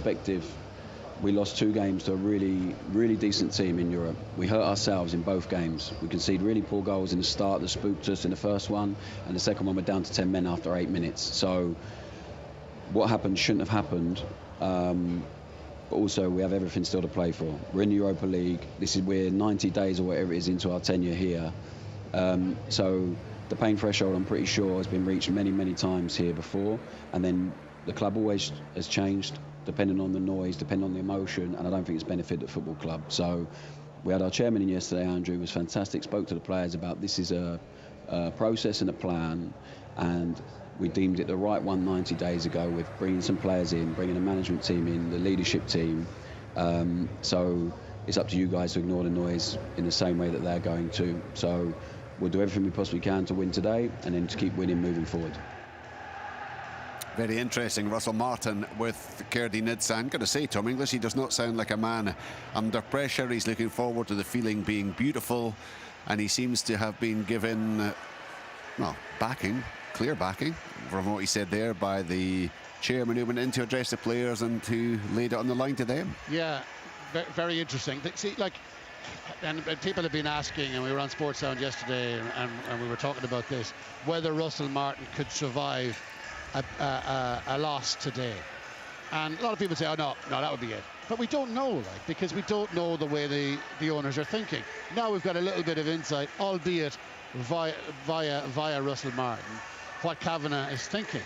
perspective, we lost 2 games to a really decent team in Europe. We hurt ourselves in both games. We conceded really poor goals in the start that spooked us in the first one, and the second one we're down to 10 men after 8 minutes. So what happened shouldn't have happened. But also we have everything still to play for. We're in the Europa League. We're 90 days or whatever it is into our tenure here. So the pain threshold, I'm pretty sure, has been reached many times here before. And then the club always has changed, depending on the noise, depending on the emotion, and I don't think it's benefited the football club. So we had our chairman in yesterday, Andrew, was fantastic, spoke to the players about this is a process and a plan, and we deemed it the right one 90 days ago with bringing some players in, bringing a management team in, the leadership team. So it's up to you guys to ignore the noise in the same way that they're going to. So we'll do everything we possibly can to win today and then to keep winning moving forward. Very interesting. Russell Martin with Kerdy Nidsan. Got to say, Tom English, he does not sound like a man under pressure. He's looking forward to the feeling being beautiful, and he seems to have been given, well, backing, clear backing, from what he said there by the chairman who went in to address the players and who laid it on the line to them. Yeah, very interesting. See, like, and people have been asking, and we were on Sports Sound yesterday, and we were talking about this, whether Russell Martin could survive a loss today. And a lot of people say, oh no, that would be it. But we don't know, like, because we don't know the way the owners are thinking. Now we've got a little bit of insight, albeit via Russell Martin, what Kavanagh is thinking.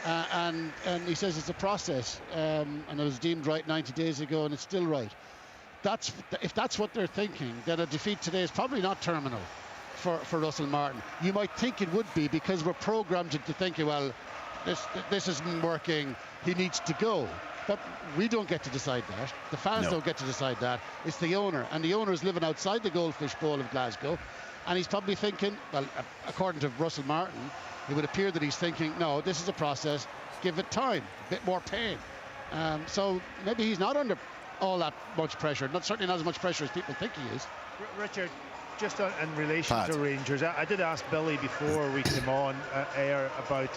And he says it's a process, and it was deemed right 90 days ago, and it's still right. If that's what they're thinking, then a defeat today is probably not terminal for Russell Martin. You might think it would be, because we're programmed into thinking, well, this isn't working, he needs to go. But we don't get to decide that. The fans don't get to decide that. It's the owner, and the owner is living outside the Goldfish Bowl of Glasgow, and he's probably thinking, well, according to Russell Martin, it would appear that he's thinking, no, this is a process, give it time, a bit more pain. So maybe he's not under all that much pressure, certainly not as much pressure as people think he is. Richard, just in relation to Rangers, I did ask Billy before we came on air about,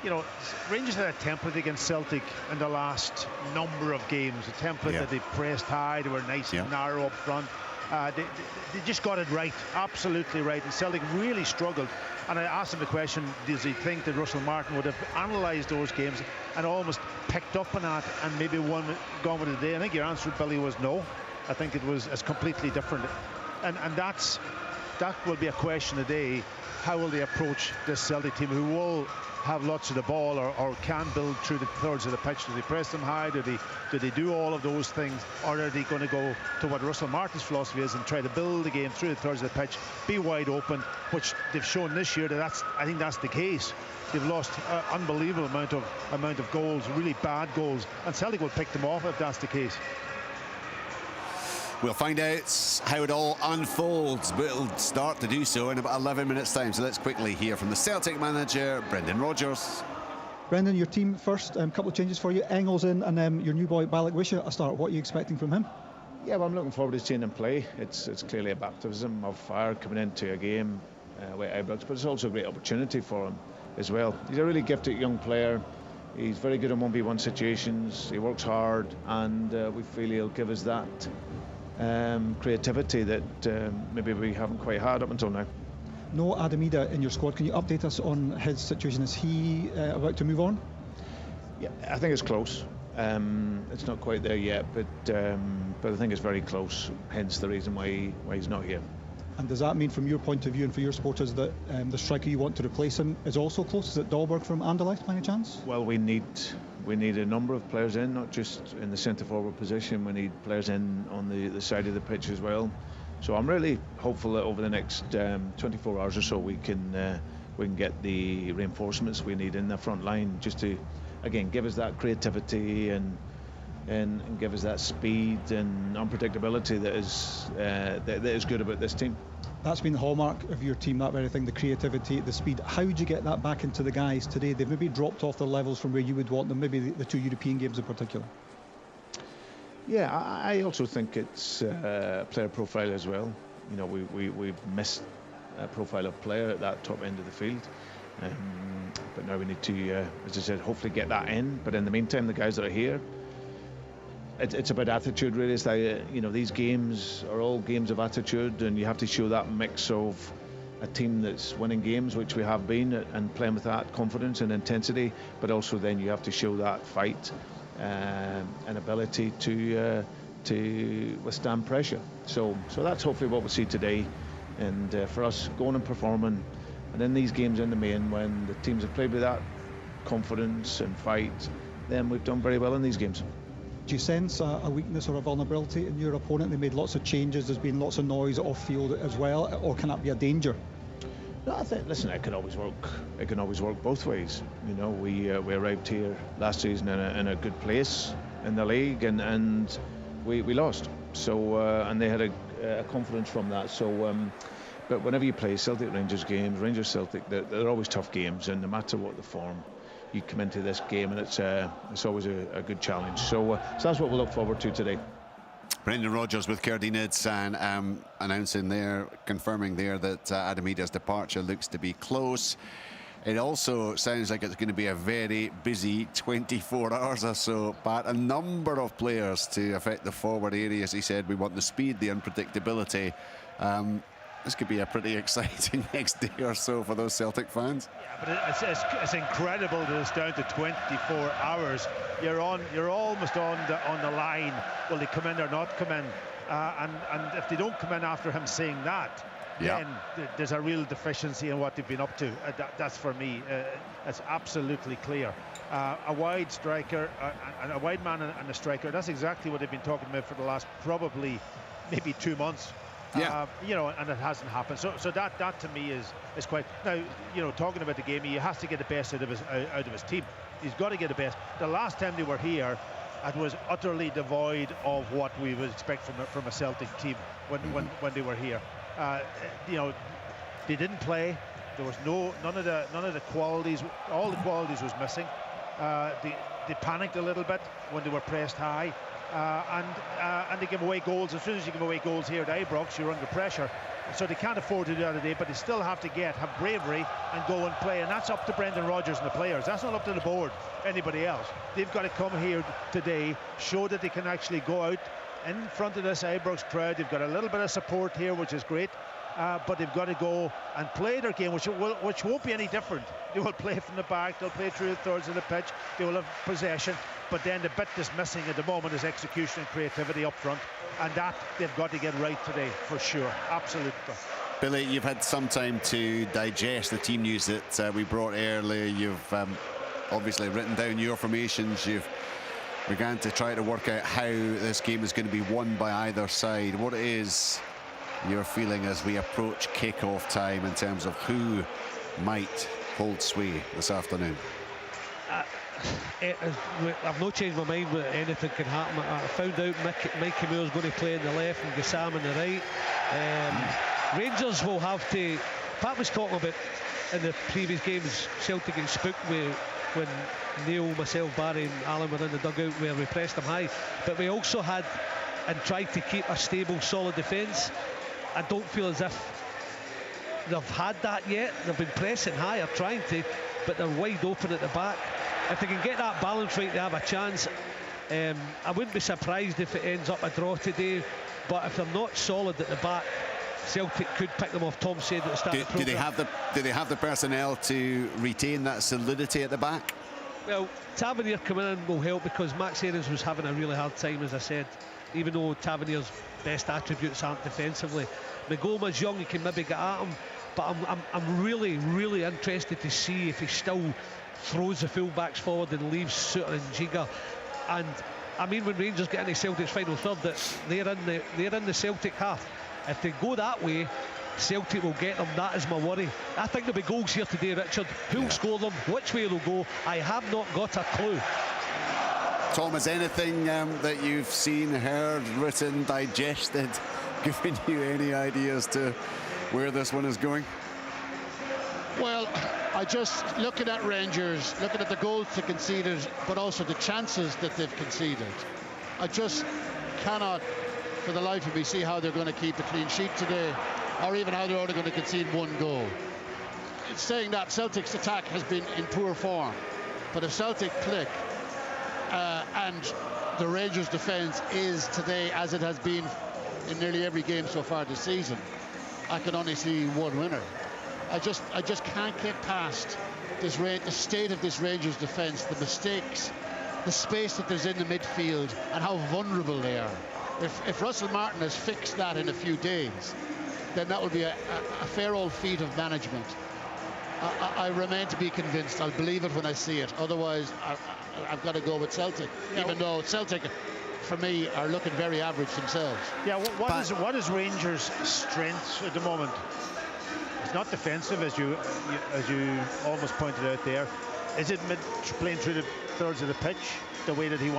you know, Rangers had a template against Celtic in the last number of games, a template that they pressed high, they were nice and narrow up front. They just got it right, absolutely right, and Celtic really struggled. And I asked him the question, does he think that Russell Martin would have analysed those games and almost picked up on that and maybe gone with it today? I think your answer, Billy, was no. I think it's completely different. And that will be a question today. How will they approach this Celtic team, who will have lots of the ball or can build through the thirds of the pitch? Do they press them high? Do they do all of those things? Or are they going to go to what Russell Martin's philosophy is and try to build the game through the thirds of the pitch, be wide open, which they've shown this year I think that's the case. They've lost an unbelievable amount of goals, really bad goals, and Celtic will pick them off if that's the case. We'll find out how it all unfolds, but it'll start to do so in about 11 minutes' time. So let's quickly hear from the Celtic manager, Brendan Rodgers. Brendan, your team first, a couple of changes for you. Engels in, and your new boy, Balak Wisha, a start. What are you expecting from him? Yeah, well, I'm looking forward to seeing him play. It's clearly a baptism of fire coming into a game with Ibrox, but it's also a great opportunity for him as well. He's a really gifted young player. He's very good in 1v1 situations. He works hard, and we feel he'll give us that creativity that maybe we haven't quite had up until now. No Adam Ida in your squad. Can you update us on his situation? Is he about to move on? Yeah, I think it's close. It's not quite there yet, but I think it's very close. Hence the reason why he's not here. And does that mean, from your point of view and for your supporters, that the striker you want to replace him is also close? Is it Dahlberg from Anderlecht by any chance? Well, we need a number of players in, not just in the centre forward position. We need players in on the side of the pitch as well. So I'm really hopeful that over the next 24 hours or so we can get the reinforcements we need in the front line, just to again give us that creativity and give us that speed and unpredictability that is good about this team. That's been the hallmark of your team, that very thing, the creativity, the speed. How would you get that back into the guys today? They've maybe dropped off their levels from where you would want them, maybe the 2 European games in particular. Yeah, I also think it's player profile as well. You know, we've missed a profile of player at that top end of the field. But now we need to, as I said, hopefully get that in. But in the meantime, the guys that are here, it's about attitude, really. It's like, you know, these games are all games of attitude, and you have to show that mix of a team that's winning games, which we have been, and playing with that confidence and intensity, but also then you have to show that fight and ability to withstand pressure. So that's hopefully what we'll see today. And for us, going and performing, and in these games in the main, when the teams have played with that confidence and fight, then we've done very well in these games. Do you sense a weakness or a vulnerability in your opponent? They made lots of changes, there's been lots of noise off field as well, or can that be a danger? No, I think, listen, it can always work. It can always work both ways. You know, we arrived here last season in a good place in the league, and we lost. So and they had a confidence from that. So, but whenever you play Celtic Rangers games, Rangers Celtic, they're always tough games, and no matter what the form, you come into this game, and it's always a good challenge. So that's what we'll look forward to today. Brendan Rodgers with Kerdy Nidsan announcing there, confirming there that Adam Ida's departure looks to be close. It also sounds like it's going to be a very busy 24 hours or so, but a number of players to affect the forward areas. He said we want the speed, the unpredictability. This could be a pretty exciting next day or so for those Celtic fans. Yeah, but it's incredible that it's down to 24 hours. You're almost on the line. Will they come in or not come in? And if they don't come in after him saying that, then there's a real deficiency in what they've been up to. That's for me. It's absolutely clear. A wide striker, and a wide man and a striker. That's exactly what they've been talking about for the last probably maybe 2 months. You know, and it hasn't happened. So that to me is quite. Now, you know, talking about the game, he has to get the best out of his team. He's got to get the best. The last time they were here, it was utterly devoid of what we would expect from a Celtic team when they were here. You know, they didn't play. There was none of the qualities. All the qualities was missing. They panicked a little bit when they were pressed high. And they give away goals. As soon as you give away goals here at Ibrox, you're under pressure. So they can't afford to do that today, but they still have to have bravery and go and play. And that's up to Brendan Rodgers and the players. That's not up to the board, anybody else. They've got to come here today, show that they can actually go out in front of this Ibrox crowd. They've got a little bit of support here, which is great. But they've got to go and play their game, which won't be any different. They will play from the back, they'll play through the thirds of the pitch, they will have possession, but then the bit that's missing at the moment is execution and creativity up front, and that they've got to get right today, for sure, absolutely. Billy, you've had some time to digest the team news that we brought earlier. You've obviously written down your formations, you've began to try to work out how this game is going to be won by either side. What is your feeling as we approach kick-off time in terms of who might hold sway this afternoon? I've not changed my mind, but anything can happen. I found out Mikey Moore's going to play on the left and Gassam on the right. Rangers will have to. Pat was talking about in the previous games, Celtic getting spooked when Neil, myself, Barry and Alan were in the dugout where we pressed them high, but we also had and tried to keep a stable, solid defence. I don't feel as if they've had that yet. They've been pressing high, or trying to, but they're wide open at the back. If they can get that balance right, they have a chance. I wouldn't be surprised if it ends up a draw today, but if they're not solid at the back, Celtic could pick them off. Tom said at the start of the programme. Do they have the personnel to retain that solidity at the back? Well, Tavernier coming in will help, because Max Aarons was having a really hard time, as I said, even though Tavernier's best attributes aren't defensively. Magoma's young, he can maybe get at him, but I'm really, really interested to see if he still throws the full-backs forward and leaves Suter and Giga. And I mean, when Rangers get into Celtic's final third, that they're in the Celtic half. If they go that way, Celtic will get them. That is my worry. I think there'll be goals here today, Richard. Who'll score them? Which way they'll go? I have not got a clue. Tom, is anything that you've seen, heard, written, digested, given you any ideas to where this one is going? Well, I just, looking at Rangers, looking at the goals they conceded, but also the chances that they've conceded, I just cannot, for the life of me, see how they're going to keep a clean sheet today, or even how they're only going to concede one goal. It's saying that Celtic's attack has been in poor form, but if Celtic click and the Rangers' defence is today, as it has been in nearly every game so far this season, I can only see one winner. I just can't get past this the state of this Rangers defence, the mistakes, the space that there's in the midfield, and how vulnerable they are. If Russell Martin has fixed that in a few days, then that will be a fair old feat of management. I remain to be convinced. I'll believe it when I see it. Otherwise, I've got to go with Celtic, even though Celtic, for me, are looking very average themselves. Yeah, what is Rangers' strengths at the moment? It's not defensive, as you almost pointed out there. Is it playing through the thirds of the pitch the way that he wants?